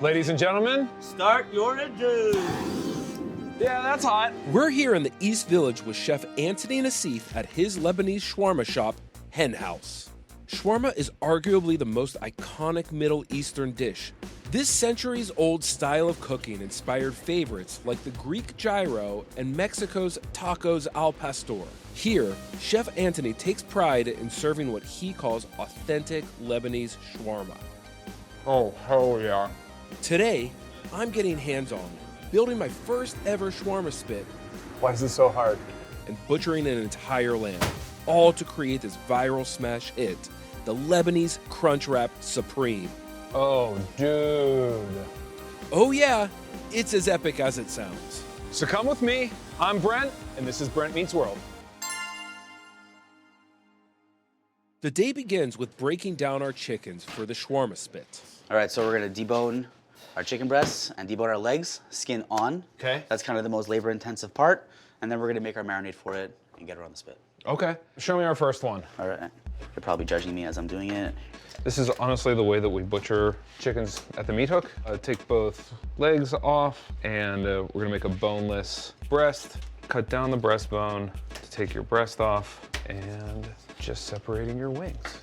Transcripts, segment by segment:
Ladies and gentlemen. Start your engine. Yeah, that's hot. We're here in the East Village with Chef Antony Nassif at his Lebanese shawarma shop, Hen House. Shawarma is arguably the most iconic Middle Eastern dish. This centuries-old style of cooking inspired favorites like the Greek gyro and Mexico's tacos al pastor. Here, Chef Antony takes pride in serving what he calls authentic Lebanese shawarma. Oh, hell yeah. Today, I'm getting hands-on, building my first ever shawarma spit Why is this so hard? and butchering an entire lamb, all to create this viral smash hit, the Lebanese Crunchwrap Supreme. Oh, dude. Oh yeah, it's as epic as it sounds. So come with me. I'm Brent, and this is Brent Meats World. The day begins with breaking down our chickens for the shawarma spit. All right, so we're gonna debone our chicken breasts and debone our legs, skin on. Okay. That's kind of the most labor-intensive part. And then we're gonna make our marinade for it and get it on the spit. Okay. Show me our first one. All right, you're probably judging me as I'm doing it. This is honestly the way that we butcher chickens at the meat hook. Take both legs off, and we're gonna make a boneless breast. Cut down the breastbone to take your breast off, and just separating your wings.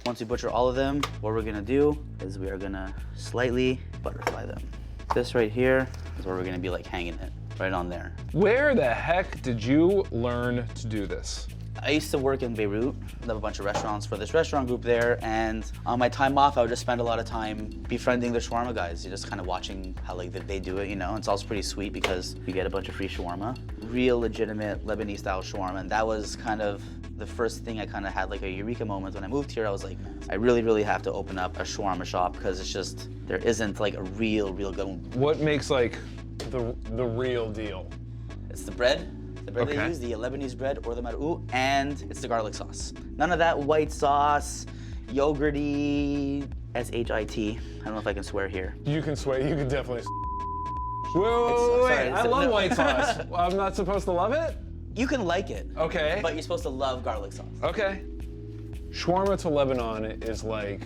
Once we butcher all of them, what we're gonna do is we are gonna slightly butterfly them. This right here is where we're gonna be like hanging it, right on there. Where the heck did you learn to do this? I used to work in Beirut. I have a bunch of restaurants for this restaurant group there, and on my time off, I would just spend a lot of time befriending the shawarma guys. You're just kind of watching how like they do it, you know. It's also pretty sweet because you get a bunch of free shawarma, real legitimate Lebanese style shawarma, and that was kind of the first thing I kind of had like a eureka moment when I moved here. I was like, I really have to open up a shawarma shop because it's just there isn't like a real good one. What makes like the real deal? It's the bread. The bread Okay. they use, the Lebanese bread or the mar'ou, and it's the garlic sauce. None of that white sauce, yogurty, S-H-I-T. I don't know if I can swear here. You can swear. You can definitely. Wait, sorry, I love white sauce. I'm not supposed to love it? You can like it, Okay. but you're supposed to love garlic sauce. Okay. Shawarma to Lebanon is like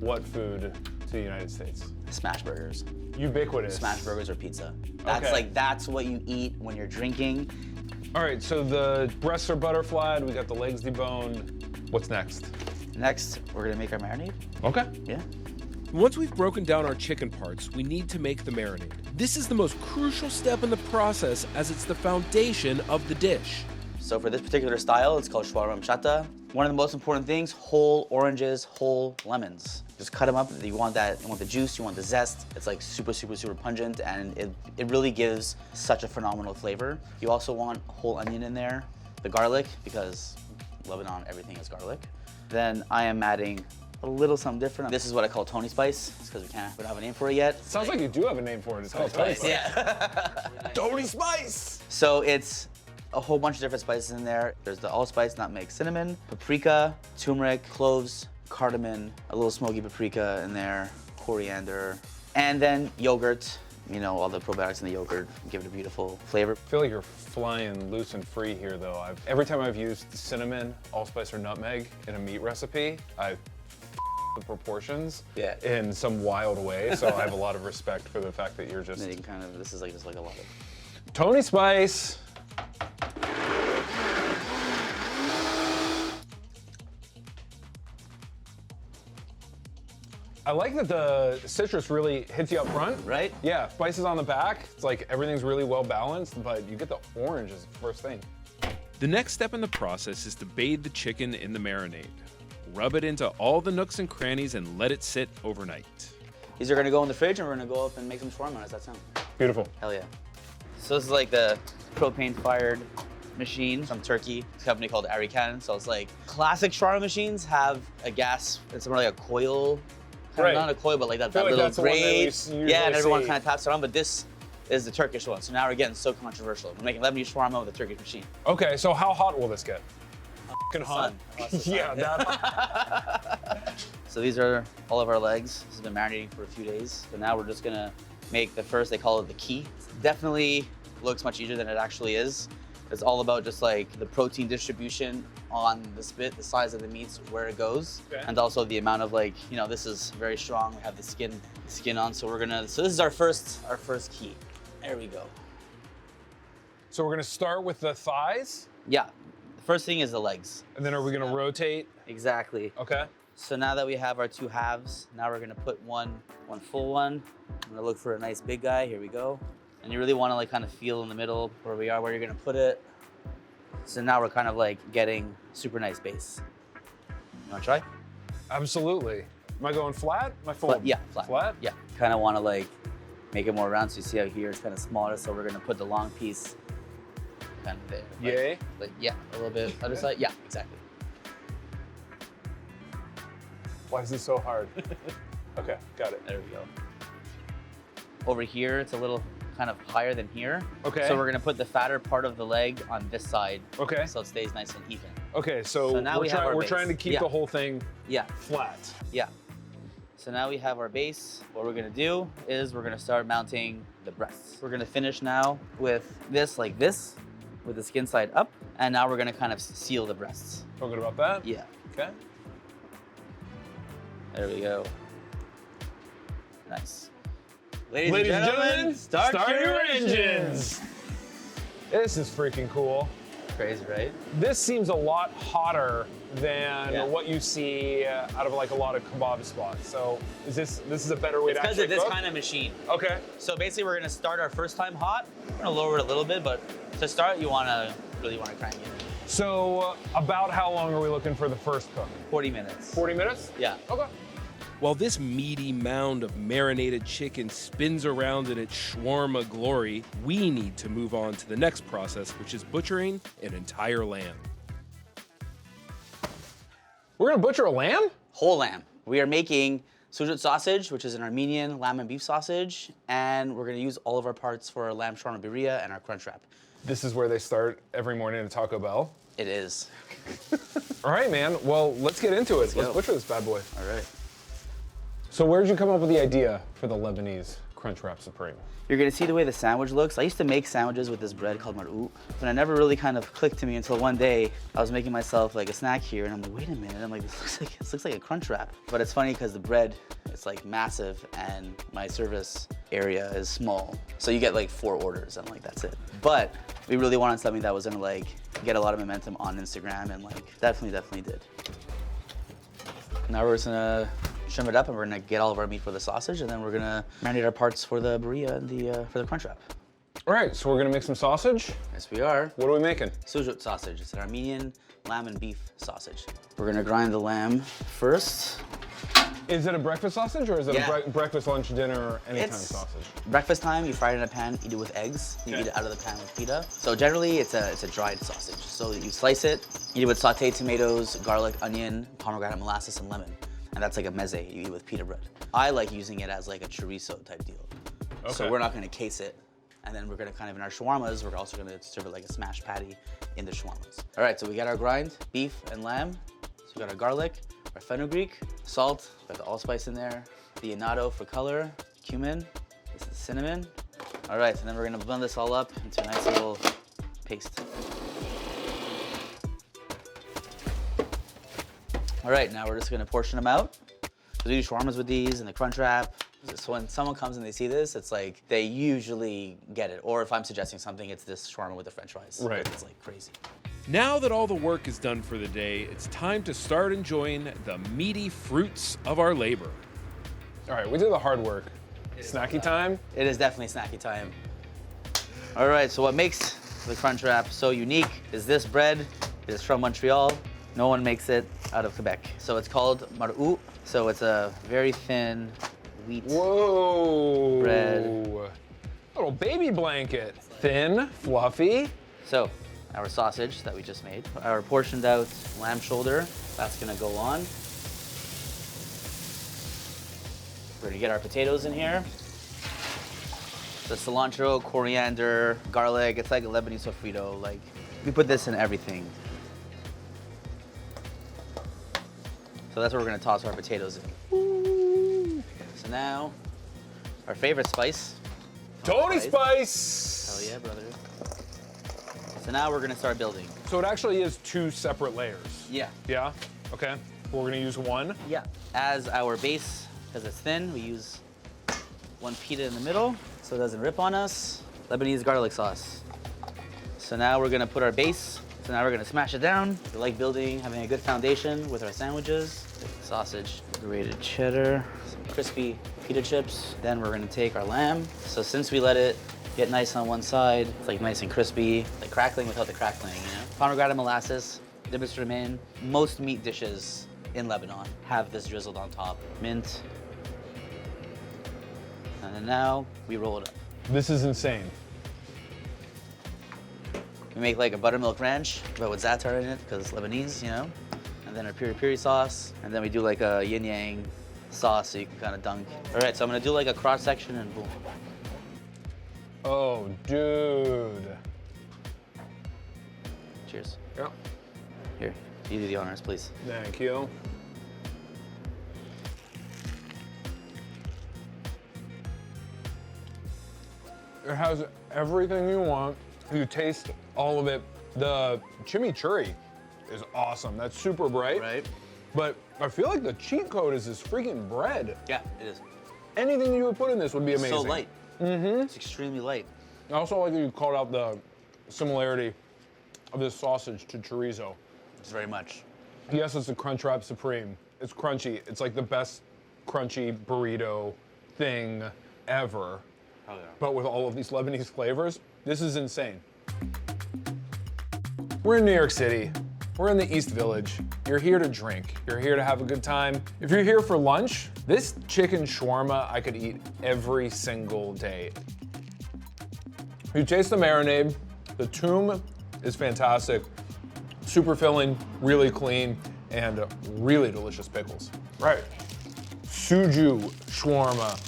what food to the United States? Smash burgers. Ubiquitous. Smash burgers or pizza. That's Okay. that's what you eat when you're drinking. All right, so the breasts are butterflied. We got the legs deboned. What's next? Next, we're gonna make our marinade. Okay. Yeah. Once we've broken down our chicken parts, we need to make the marinade. This is the most crucial step in the process as it's the foundation of the dish. So for this particular style, it's called shawarma mshata. One of the most important things, whole oranges, whole lemons. Just cut them up. You want the juice, you want the zest. It's like super pungent, and it really gives such a phenomenal flavor. You also want whole onion in there, the garlic, because Lebanon, everything is garlic. Then I am adding a little something different. This is what I call Tony Spice. It's because we don't have a name for it yet. Sounds like you do have a name for it. It's called Tony Spice. Yeah. Tony Spice! So it's a whole bunch of different spices in there. There's the allspice, nutmeg, cinnamon, paprika, turmeric, cloves, cardamom, a little smoky paprika in there, coriander, and then yogurt. You know, all the probiotics in the yogurt give it a beautiful flavor. I feel like you're flying loose and free here, though. Every time I've used cinnamon, allspice, or nutmeg in a meat recipe, I've the proportions in some wild way. So I have a lot of respect for the fact that you're just. And then you can kind of, this is like just like a lot of. Tony Spice. I like that the citrus really hits you up front. Right? Yeah, spices on the back. It's like everything's really well balanced, but you get the orange as the first thing. The next step in the process is to bathe the chicken in the marinade. Rub it into all the nooks and crannies and let it sit overnight. These are gonna go in the fridge and we're gonna go up and make some shawarma. How does that sound? Beautiful. Hell yeah. So this is like the propane-fired machine from Turkey. It's a company called Arikan. So it's like classic shawarma machines have a gas, it's more like a coil. Right. Not a coil, but like that like little that's the one that we grate. usually Yeah, and everyone see. kind of taps it on, but this is the Turkish one. So now we're getting so controversial. We're making Lebanese shawarma with a Turkish machine. Okay, so how hot will this get? Fucking hot. Sun. Yeah, that hot. So these are all of our legs. This has been marinating for a few days. So now we're just gonna make the first, they call it the key. Definitely looks much easier than it actually is, It's all about just like the protein distribution on the spit, the size of the meats, where it goes, and also the amount of like, you know, this is very strong. We have the skin on, so this is our first key. There we go. So we're gonna start with the thighs? Yeah, the first thing is the legs. And then are we gonna rotate? Exactly. Okay. So now that we have our 2 halves, now we're gonna put one full one. I'm gonna look for a nice big guy, here we go. And you really wanna like kind of feel in the middle where you're gonna put it. So now we're kind of like getting super nice base. You wanna try? Absolutely. Am I going flat? Am I full? Yeah, flat. Flat? Yeah. Kind of wanna like make it more round, so you see how here it's kind of smaller, so we're gonna put the long piece kind of there. Yay? Like, yeah, a little bit. Other side? Yeah, exactly. Why is this so hard? Okay, got it. There we go. Over here, it's a little kind of higher than here. Okay. So we're gonna put the fatter part of the leg on this side. Okay. So it stays nice and even. Okay, so now we're trying to keep the whole thing Yeah, flat. yeah. So now we have our base. What we're gonna do is we're gonna start mounting the breasts. We're gonna finish now with this, like this, with the skin side up. And now we're gonna kind of seal the breasts. Feel good about that? Yeah, Okay. there we go. Nice. Ladies and gentlemen, start your engines. This is freaking cool. Crazy, right? This seems a lot hotter than Yeah. what you see out of like a lot of kebab spots. So this is a better way to Because actually of this cook? kind of machine. Okay. So basically we're gonna start our first time hot. We're gonna lower it a little bit, but to start you really wanna crank it. So about how long are we looking for the first cook? 40 minutes. 40 minutes? Yeah. Okay. While this meaty mound of marinated chicken spins around in its shawarma glory, we need to move on to the next process, which is butchering an entire lamb. We're gonna butcher a lamb? Whole lamb. We are making sujuk sausage, which is an Armenian lamb and beef sausage, and we're gonna use all of our parts for our lamb shawarma birria and our crunch wrap. This is where they start every morning at Taco Bell. It is. All right, man. Well, let's get into it. Let's go. butcher this bad boy. All right. So where did you come up with the idea for the Lebanese Crunchwrap Supreme? You're gonna see the way the sandwich looks. I used to make sandwiches with this bread called Murilo, but it never really kind of clicked to me until one day I was making myself like a snack here, and I'm like, wait a minute. I'm like, this looks like a crunch wrap. But it's funny because the bread, it's like massive, and my service area is small, so you get like 4 orders. I'm like, that's it. But we really wanted something that was gonna like get a lot of momentum on Instagram, and like definitely did. Now we're just gonna trim it up, and we're gonna get all of our meat for the sausage, and then we're gonna marinate our parts for the birria and for the crunch wrap. All right, so we're gonna make some sausage. Yes, we are. What are we making? Sujuk sausage. It's an Armenian lamb and beef sausage. We're gonna grind the lamb first. Is it a breakfast sausage or is it Yeah. a breakfast, lunch, dinner, anytime It's sausage? breakfast time. You fry it in a pan. Eat it with eggs. You eat it out of the pan with pita. So generally, it's a dried sausage. So you slice it. Eat it with sautéed tomatoes, garlic, onion, pomegranate molasses, and lemon. And that's like a meze you eat with pita bread. I like using it as like a chorizo type deal. So Okay. we're not gonna case it. And then we're gonna kind of, in our shawarmas, we're also gonna serve it like a smashed patty in the shawarmas. All right, so we got our grind, beef and lamb. So we got our garlic, our fenugreek, salt, we got the allspice in there, the annatto for color, cumin, this is the cinnamon. All right, and then we're gonna blend this all up into a nice little paste. All right, now we're just gonna portion them out. We do shawarmas with these and the crunch wrap. So when someone comes and they see this, it's like they usually get it. Or if I'm suggesting something, it's this shawarma with the french fries. Right. It's like crazy. Now that all the work is done for the day, it's time to start enjoying the meaty fruits of our labor. All right, we did the hard work. Snacky time? It is definitely snacky time. All right, so what makes the crunch wrap so unique is this bread. It is from Montreal. No one makes it out of Quebec. So it's called Murilo. So it's a very thin wheat. Whoa. Bread. Little baby blanket. Thin, fluffy. So our sausage that we just made, our portioned out lamb shoulder, that's gonna go on. We're gonna get our potatoes in here. The cilantro, coriander, garlic, it's like a Lebanese sofrito. Like, we put this in everything. So that's where we're gonna toss our potatoes in. So now, our favorite spice. Tony Spice. Hell yeah, brother. So now we're gonna start building. So it actually is 2 separate layers. Yeah. Yeah? Okay. We're gonna use one. Yeah. As our base, because it's thin, we use 1 pita in the middle so it doesn't rip on us. Lebanese garlic sauce. So now we're gonna put our base. So now we're gonna smash it down. We like building, having a good foundation with our sandwiches. Sausage, grated cheddar, some crispy pita chips. Then we're gonna take our lamb. So since we let it get nice on one side, it's like nice and crispy, like crackling without the crackling, you know? Pomegranate molasses, dip it in. Most meat dishes in Lebanon have this drizzled on top. Mint. And then now we roll it up. This is insane. We make like a buttermilk ranch, but with za'atar in it, because it's Lebanese, you know? And then our piri piri sauce, and then we do like a yin yang sauce so you can kind of dunk. All right, so I'm gonna do like a cross section and boom. Oh, dude. Cheers. Yeah. Here, you do the honors, please. Thank you. It has everything you want. You taste all of it. The chimichurri is awesome. That's super bright. Right. But I feel like the cheat code is this freaking bread. Yeah, it is. Anything you would put in this would be amazing. So light. Mm-hmm. It's extremely light. I also like that you called out the similarity of this sausage to chorizo. It's very much. Yes, it's a Crunchwrap Supreme. It's crunchy. It's like the best crunchy burrito thing ever. Oh yeah. But with all of these Lebanese flavors, this is insane. We're in New York City. We're in the East Village. You're here to drink. You're here to have a good time. If you're here for lunch, this chicken shawarma I could eat every single day. You taste the marinade. The toum is fantastic. Super filling, really clean, and really delicious pickles. Right. Sujuk shawarma.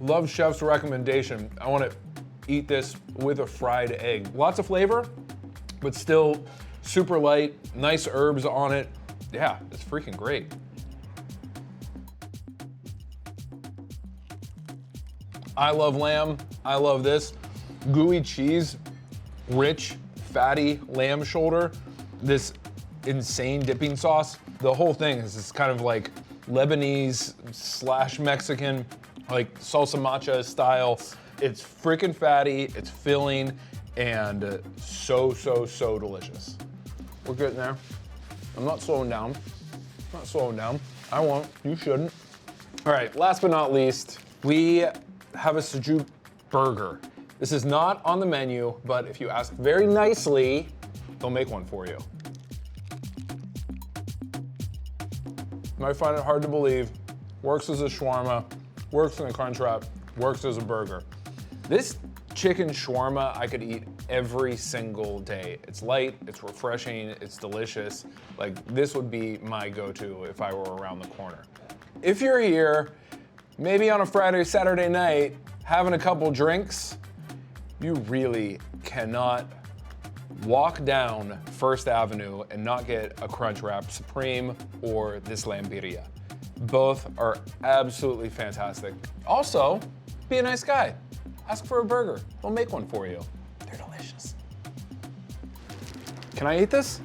Love chef's recommendation. I want to eat this with a fried egg. Lots of flavor, but still super light, nice herbs on it. Yeah, it's freaking great. I love lamb. I love this. Gooey cheese, rich, fatty lamb shoulder, this insane dipping sauce. The whole thing is this kind of like Lebanese / Mexican, like salsa macha style. It's freaking fatty, it's filling, and so delicious. We're getting there. I'm not slowing down. Not slowing down. I won't, you shouldn't. All right, last but not least, we have a sujuk burger. This is not on the menu, but if you ask very nicely, they'll make one for you. You might find it hard to believe, works as a shawarma, works in a Crunchwrap, works as a burger. This chicken shawarma I could eat every single day. It's light, it's refreshing, it's delicious. Like, this would be my go-to if I were around the corner. If you're here, maybe on a Friday or Saturday night, having a couple drinks, you really cannot walk down First Avenue and not get a Crunchwrap Supreme or this lamb birria. Both are absolutely fantastic. Also, be a nice guy. Ask for a burger. They'll make one for you. They're delicious. Can I eat this?